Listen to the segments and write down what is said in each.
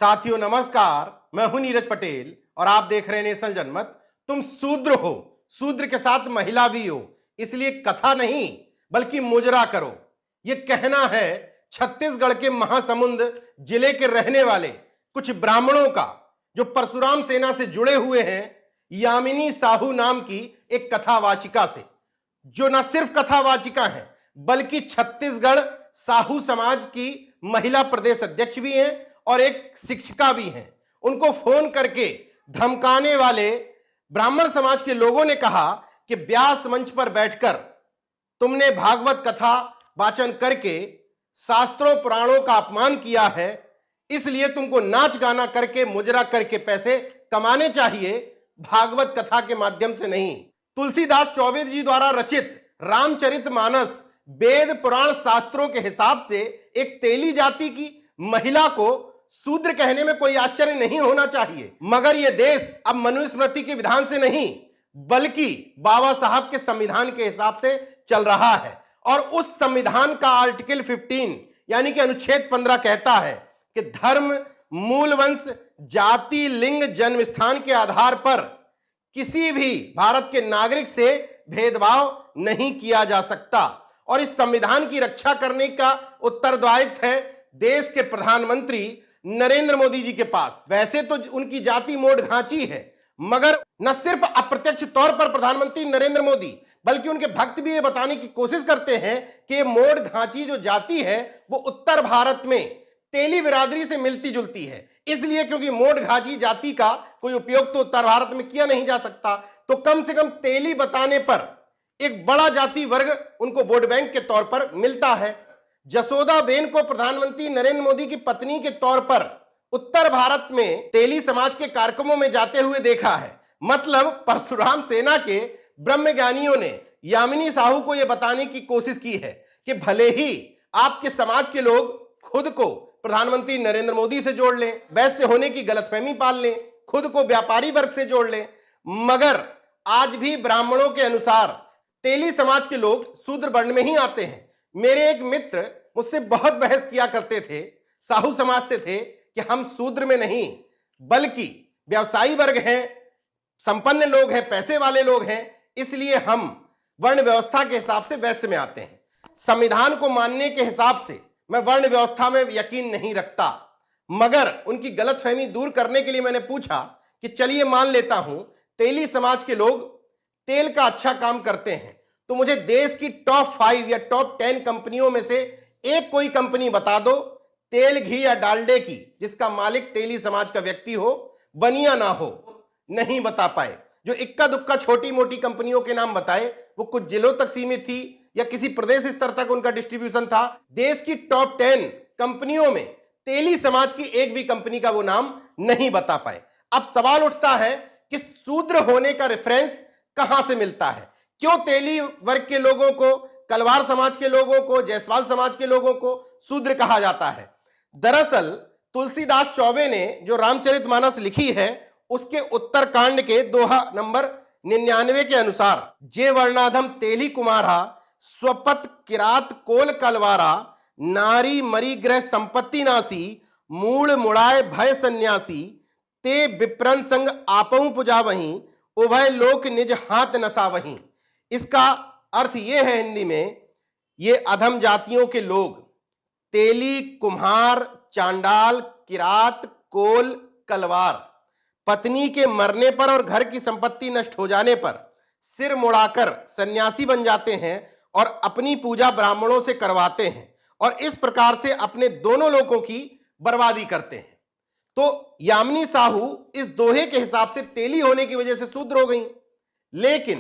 साथियों नमस्कार, मैं हूं नीरज पटेल और आप देख रहे हैं नेशनल जनमत। तुम शूद्र हो, शूद्र के साथ महिला भी हो, इसलिए कथा नहीं बल्कि मुजरा करो। यह कहना है छत्तीसगढ़ के महासमुंद जिले के रहने वाले कुछ ब्राह्मणों का, जो परशुराम सेना से जुड़े हुए हैं यामिनी साहू नाम की एक कथावाचिका से, जो न सिर्फ कथावाचिका है बल्कि छत्तीसगढ़ साहू समाज की महिला प्रदेश अध्यक्ष भी हैं और एक शिक्षिका भी हैं। उनको फोन करके धमकाने वाले ब्राह्मण समाज के लोगों ने कहा कि व्यास मंच पर बैठकर तुमने भागवत कथा वाचन करके शास्त्रों पुराणों का अपमान किया है, इसलिए तुमको नाच गाना करके मुजरा करके पैसे कमाने चाहिए, भागवत कथा के माध्यम से नहीं। तुलसीदास चौबे जी द्वारा रचित रामचरितमानस वेद पुराण शास्त्रों के हिसाब से एक तेली जाति की महिला को शूद्र कहने में कोई आश्चर्य नहीं होना चाहिए, मगर यह देश अब मनुस्मृति के विधान से नहीं बल्कि बाबा साहब के संविधान के हिसाब से चल रहा है। और उस संविधान का आर्टिकल 15 यानी कि अनुच्छेद 15 कहता है कि धर्म, मूल वंश, जाति, लिंग, जन्म स्थान के आधार पर किसी भी भारत के नागरिक से भेदभाव नहीं किया जा सकता। और इस संविधान की रक्षा करने का उत्तरदायित्व है देश के प्रधानमंत्री नरेंद्र मोदी जी के पास। वैसे तो उनकी जाति मोड़ घांची है, मगर न सिर्फ अप्रत्यक्ष तौर पर प्रधानमंत्री नरेंद्र मोदी बल्कि उनके भक्त भी ये बताने की कोशिश करते हैं कि मोड़ घांची जो जाति है वो उत्तर भारत में तेली बिरादरी से मिलती जुलती है, इसलिए क्योंकि मोड़ घांची जाति का कोई उपयोग तो उत्तर भारत में किया नहीं जा सकता, तो कम से कम तेली बताने पर एक बड़ा जाति वर्ग उनको वोट बैंक के तौर पर मिलता है। जसोदा बेन को प्रधानमंत्री नरेंद्र मोदी की पत्नी के तौर पर उत्तर भारत में तेली समाज के कार्यक्रमों में जाते हुए देखा है। मतलब परशुराम सेना के ब्रह्मज्ञानियों ने यामिनी साहू को यह बताने की कोशिश की है कि भले ही आपके समाज के लोग खुद को प्रधानमंत्री नरेंद्र मोदी से जोड़ लें, वैश्य होने की गलतफहमी पाल लें, खुद को व्यापारी वर्ग से जोड़ लें, मगर आज भी ब्राह्मणों के अनुसार तेली समाज के लोग शूद्र वर्ण में ही आते हैं। मेरे एक मित्र मुझसे बहुत बहस किया करते थे, साहू समाज से थे, कि हम शूद्र में नहीं बल्कि व्यवसायी वर्ग हैं, संपन्न लोग हैं, पैसे वाले लोग हैं, इसलिए हम वर्ण व्यवस्था के हिसाब से वैश्य में आते हैं। संविधान को मानने के हिसाब से मैं वर्ण व्यवस्था में यकीन नहीं रखता, मगर उनकी गलतफहमी दूर करने के लिए मैंने पूछा कि चलिए मान लेता हूं तेली समाज के लोग तेल का अच्छा काम करते हैं, तो मुझे देश की टॉप 5 या टॉप 10 कंपनियों में से एक कोई कंपनी बता दो तेल, घी या डालडे की, जिसका मालिक तेली समाज का व्यक्ति हो, बनिया ना हो। नहीं बता पाए। जो इक्का दुक्का छोटी मोटी कंपनियों के नाम बताए वो कुछ जिलों तक सीमित थी या किसी प्रदेश स्तर तक उनका डिस्ट्रीब्यूशन था। देश की टॉप 10 कंपनियों में तेली समाज की एक भी कंपनी का वो नाम नहीं बता पाए। अब सवाल उठता है कि शूद्र होने का रेफरेंस कहां से मिलता है? क्यों तेली वर्ग के लोगों को, कलवार समाज के लोगों को, जायसवाल समाज के लोगों को शूद्र कहा जाता है? दरअसल तुलसीदास चौबे ने जो रामचरितमानस लिखी है उसके उत्तरकांड के दोहा नंबर 99 के अनुसार, जे वर्णाधम तेली कुमारा, स्वपत किरात कोल कलवारा, नारी मरी ग्रह संपत्ति नासी, मूल मुड़ाए भय सन्यासी, ते विप्रन संग आपहु पुजा वहीं, उभय लोक निज हाथ नसा वहीं। इसका अर्थ यह है हिंदी में, ये अधम जातियों के लोग तेली, कुम्हार, चांडाल, किरात, कोल, कलवार पत्नी के मरने पर और घर की संपत्ति नष्ट हो जाने पर सिर मुड़ाकर सन्यासी बन जाते हैं और अपनी पूजा ब्राह्मणों से करवाते हैं और इस प्रकार से अपने दोनों लोगों की बर्बादी करते हैं। तो यामिनी साहू इस दोहे के हिसाब से तेली होने की वजह से शूद्र हो गई। लेकिन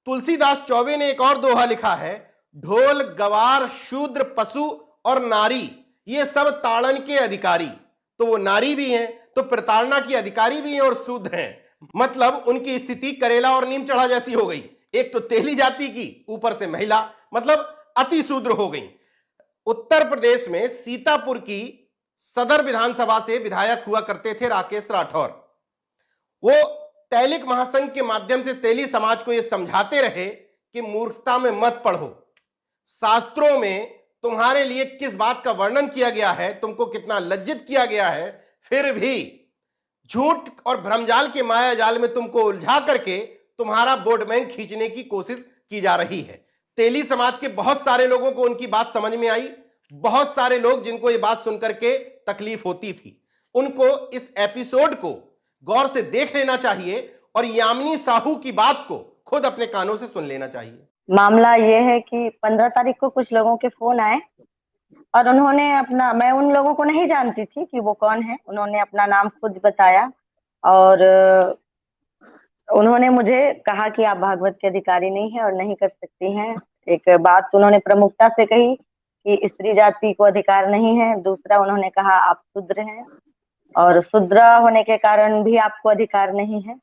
तुलसीदास चौबे ने एक और दोहा लिखा है, ढोल गवार शूद्र पशु और नारी ये सब ताड़न के अधिकारी। तो वो नारी भी हैं, तो प्रताड़ना की अधिकारी भी हैं और शूद्र हैं। मतलब उनकी स्थिति करेला और नीम चढ़ा जैसी हो गई। एक तो तेली जाति की, ऊपर से महिला, मतलब अति शूद्र हो गई। उत्तर प्रदेश में सीतापुर की सदर विधानसभा से विधायक हुआ करते थे राकेश राठौर। वो तैलिक महासंघ के माध्यम से तेली समाज को यह समझाते रहे कि मूर्खता में मत पढ़ो, शास्त्रों में तुम्हारे लिए किस बात का वर्णन किया गया है, तुमको कितना लज्जित किया गया है, फिर भी झूठ और भ्रमजाल के माया जाल में तुमको उलझा करके तुम्हारा वोट बैंक खींचने की कोशिश की जा रही है। तेली समाज के बहुत सारे लोगों को उनकी बात समझ में आई। बहुत सारे लोग जिनको ये बात सुनकर के तकलीफ होती थी, उनको इस एपिसोड को गौर से देख लेना चाहिए और यामिनी साहू की बात को खुद अपने कानों से सुन लेना चाहिए। मामला ये है कि 15 तारीख को कुछ लोगों के फोन आए और उन्होंने अपना, मैं उन लोगों को नहीं जानती थी कि वो कौन है, उन्होंने अपना नाम खुद बताया और उन्होंने मुझे कहा कि आप भागवत के अधिकारी नहीं हैं और नहीं कर सकती हैं। एक बात उन्होंने प्रमुखता से कही कि स्त्री जाति को अधिकार नहीं है। दूसरा उन्होंने कहा आप शूद्र हैं और शूद्र होने के कारण भी आपको अधिकार नहीं है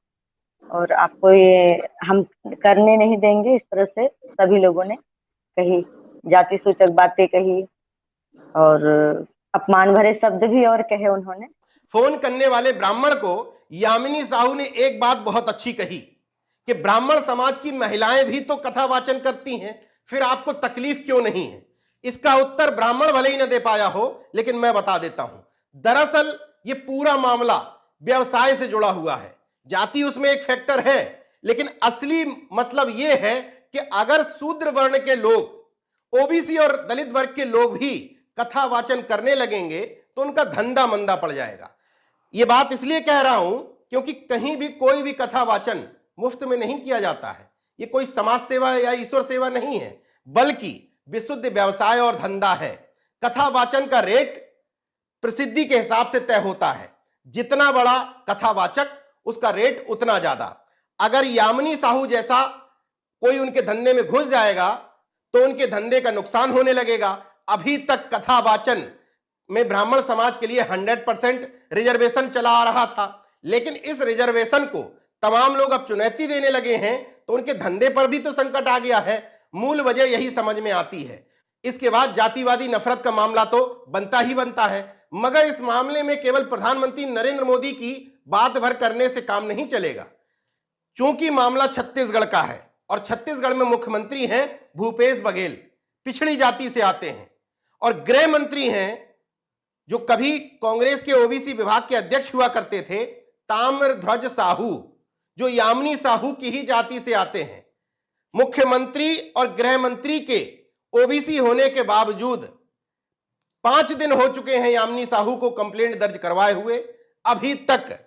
और आपको ये हम करने नहीं देंगे। इस तरह से सभी लोगों ने कही, जाति सूचक बातें कही और अपमान भरे शब्द भी और कहे उन्होंने। फोन करने वाले ब्राह्मण को यामिनी साहू ने एक बात बहुत अच्छी कही कि ब्राह्मण समाज की महिलाएं भी तो कथा वाचन करती हैं, फिर आपको तकलीफ क्यों नहीं है। इसका उत्तर ब्राह्मण भले ही न दे पाया हो, लेकिन मैं बता देता हूं। दरअसल ये पूरा मामला व्यवसाय से जुड़ा हुआ है। जाति उसमें एक फैक्टर है, लेकिन असली मतलब यह है कि अगर शूद्र वर्ण के लोग, ओबीसी और दलित वर्ग के लोग भी कथा वाचन करने लगेंगे तो उनका धंधा मंदा पड़ जाएगा। यह बात इसलिए कह रहा हूं क्योंकि कहीं भी कोई भी कथा वाचन मुफ्त में नहीं किया जाता है। यह कोई समाज सेवा या ईश्वर सेवा नहीं है, बल्कि विशुद्ध व्यवसाय और धंधा है। कथा वाचन का रेट प्रसिद्धि के हिसाब से तय होता है। जितना बड़ा कथावाचक उसका रेट उतना ज्यादा। अगर यामिनी साहू जैसा कोई उनके धंधे में घुस जाएगा तो उनके धंधे का नुकसान होने लगेगा। अभी तक कथावाचन में ब्राह्मण समाज के लिए 100% रिजर्वेशन चला आ रहा था, लेकिन इस रिजर्वेशन को तमाम लोग अब चुनौती देने लगे हैं तो उनके धंधे पर भी तो संकट आ गया है। मूल वजह यही समझ में आती है। इसके बाद जातिवादी नफरत का मामला तो बनता ही बनता है, मगर इस मामले में केवल प्रधानमंत्री नरेंद्र मोदी की बात भर करने से काम नहीं चलेगा। क्योंकि मामला छत्तीसगढ़ का है और छत्तीसगढ़ में मुख्यमंत्री हैं भूपेश बघेल, पिछड़ी जाति से आते हैं, और गृह मंत्री हैं जो कभी कांग्रेस के ओबीसी विभाग के अध्यक्ष हुआ करते थे, ताम्रध्वज साहू, जो यामिनी साहू की ही जाति से आते हैं। मुख्यमंत्री और गृह मंत्री के ओबीसी होने के बावजूद 5 दिन हो चुके हैं यामिनी साहू को कंप्लेंट दर्ज करवाए हुए। अभी तक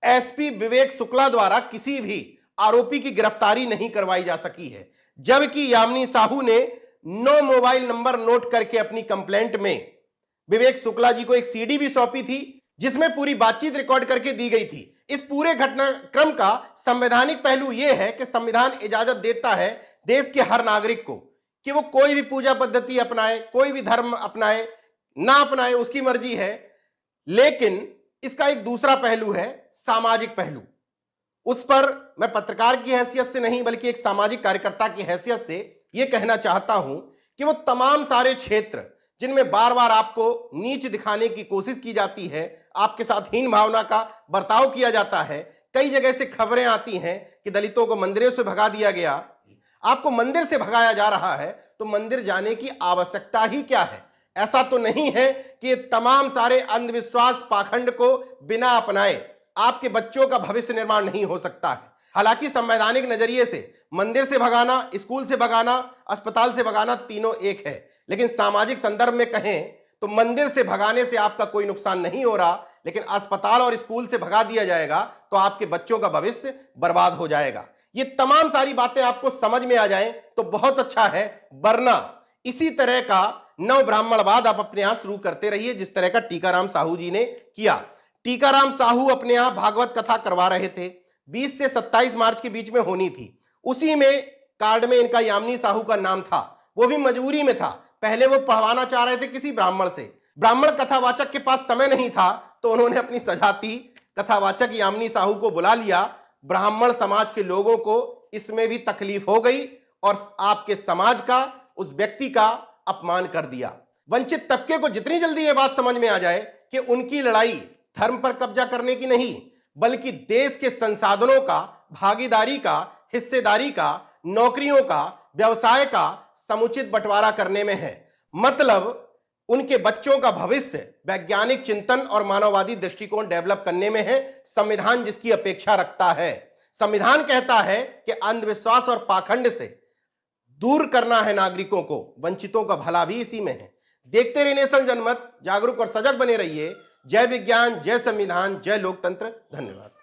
एसपी विवेक शुक्ला द्वारा किसी भी आरोपी की गिरफ्तारी नहीं करवाई जा सकी है, जबकि यामिनी साहू ने 9 मोबाइल नंबर नोट करके अपनी कंप्लेंट में विवेक शुक्ला जी को एक सीडी भी सौंपी थी जिसमें पूरी बातचीत रिकॉर्ड करके दी गई थी। इस पूरे घटनाक्रम का संवैधानिक पहलू यह है कि संविधान इजाजत देता है देश के हर नागरिक को कि वो कोई भी पूजा पद्धति अपनाए, कोई भी धर्म अपनाए ना अपनाए, उसकी मर्जी है। लेकिन इसका एक दूसरा पहलू है, सामाजिक पहलू। उस पर मैं पत्रकार की हैसियत से नहीं बल्कि एक सामाजिक कार्यकर्ता की हैसियत से यह कहना चाहता हूं कि वो तमाम सारे क्षेत्र जिनमें बार बार आपको नीच दिखाने की कोशिश की जाती है, आपके साथ हीन भावना का बर्ताव किया जाता है। कई जगह से खबरें आती हैं कि दलितों को मंदिरों से भगा दिया गया। आपको मंदिर से भगाया जा रहा है तो मंदिर जाने की आवश्यकता ही क्या है? ऐसा तो नहीं है कि ये तमाम सारे अंधविश्वास पाखंड को बिना अपनाए आपके बच्चों का भविष्य निर्माण नहीं हो सकता है। हालांकि संवैधानिक नजरिए से मंदिर से भगाना, स्कूल से भगाना, अस्पताल से भगाना तीनों एक है, लेकिन सामाजिक संदर्भ में कहें तो मंदिर से भगाने से आपका कोई नुकसान नहीं हो रहा, लेकिन अस्पताल और स्कूल से भगा दिया जाएगा तो आपके बच्चों का भविष्य बर्बाद हो जाएगा। ये तमाम सारी बातें आपको समझ में आ जाएं तो बहुत अच्छा है, वरना इसी तरह का नव ब्राह्मणवाद आप अपने यहां शुरू करते रहिए जिस तरह का टीकाराम साहू जी ने किया। टीकाराम साहू अपने यहां भागवत कथा करवा रहे थे, 20 से 27 मार्च के बीच में होनी थी। उसी में कार्ड में इनका यामिनी साहू का नाम था, वो भी मजबूरी में था। पहले वो पढ़वाना चाह रहे थे किसी ब्राह्मण से, ब्राह्मण कथावाचक के पास समय नहीं था तो उन्होंने अपनी सजाती कथावाचक यामिनी साहू को बुला लिया। ब्राह्मण समाज के लोगों को इसमें भी तकलीफ हो गई और आपके समाज का, उस व्यक्ति का अपमान कर दिया। वंचित तबके को जितनी जल्दी यह बात समझ में आ जाए कि उनकी लड़ाई धर्म पर कब्जा करने की नहीं बल्कि देश के संसाधनों का, भागीदारी का, हिस्सेदारी का, नौकरियों का, व्यवसाय का समुचित बंटवारा करने में है। मतलब उनके बच्चों का भविष्य वैज्ञानिक चिंतन और मानववादी दृष्टिकोण डेवलप करने में है। संविधान जिसकी अपेक्षा रखता है। संविधान कहता है कि अंधविश्वास और पाखंड से दूर करना है नागरिकों को, वंचितों का भला भी इसी में है। देखते रहिए नेशन जनमत, जागरूक और सजग बने रहिए। जय विज्ञान, जय संविधान, जय लोकतंत्र। धन्यवाद।